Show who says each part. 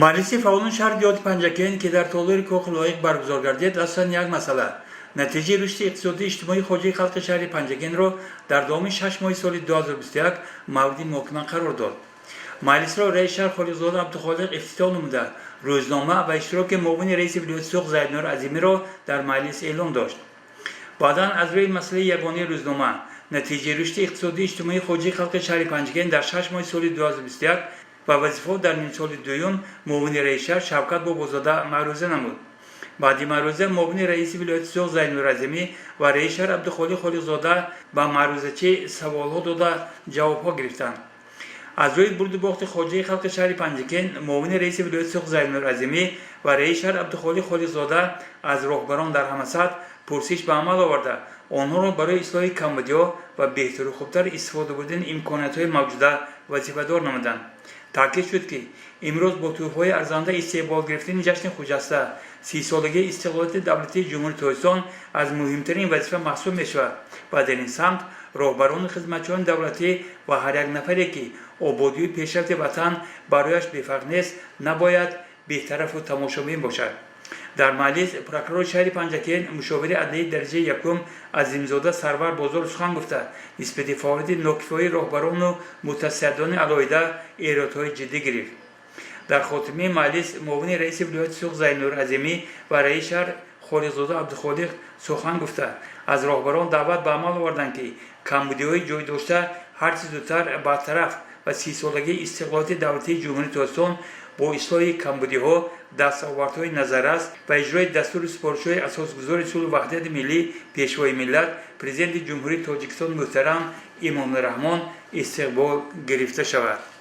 Speaker 1: مجلس فعالان شهر دیوت پنجکین که در طول کوخ لایق برگزار گردید اصلا یک مسئله نتیجه رشد اقتصادی اجتماعی خودی خلق شهر پنجکین را در دام 6 ماه سال 2021 مورد محاکمه قرار داد. مجلس را رئیس شهر خالقزاده عبدالخالق افتتاح نموده روزنامه و اشتراک معاون رئیس ولایت سوخ زیدنور عظیمی را در مجلس اعلام داشت. بعدا از روی مسئله یگانه روزنامه نتیجه رشد اقتصادی اجتماعی خودی خلق شهر پنجکین در 6 ماه سال 2021 و وظیفه در نیم سال دوم معاون رئیس شهر شوکت بابازاده معروضه نمود. بعد معروضه معاون رئیس ولایت سوخ زیدنور عظیمی و رئیس شهر عبدالخالق خالقزاده با معروضه‌چی سوال‌ها داده جواب‌ها گرفتند. از روی برد و باخت خارجی خلق شهر پنجکین معاون رئیس ولایت سوخ زیدنور عظیمی و رئیس شهر عبدالخالق خالقزاده از راهبران در همه سطح پرسش به عمل آورده آنها را برای اصلاح کمبودی‌ها و بهتر و خوبتر استفاده بردن امکانات‌های موجوده وظیفه‌دار نمودند. تاکید شد که امروز با تحفه‌های ارزنده استقبال گرفتن جشن خجسته 30 سالگی استقلالیت دولتی جمهوری تاجیکستان از مهمترین وظیفه محسوب می‌شود و در این سمت راهبران خدمتچیان دولتی و هر یک نفری که آبادی و پیشرفت وطن برایش بی‌فرق نیست نباید بی‌طرف و تماشابین باشد. در مجلس پروکورور شهر پنجکین مشاور عدلیه درجه یکم عظیمزاده سرور بازار سخن گفته نسبت فوارد ناکفای راهبران و متصدیان علاهیده ایرادهای جدی گرفت. در خاتمه مجلس معاون رئیس ولایت سوخ زیدنور عظیمی و رئیس شهر خالقزاده عبدالخالق سخن گفته از راهبران دعوت به عمل آوردند که کمبودی‌های جای داشته هرچه زودتر برطرف و 30 سالگی استقلالیت دولتی جمهوری تاجیکستان با اصلاح کمبودی‌ها دستاوردهای نظررس و اجرای دستور سپارش‌های اساسگذار اصول وحدت ملی پیشوای ملت پرزیدنت جمهوری تاجیکستان محترم امام رحمان استقبال گرفته شود.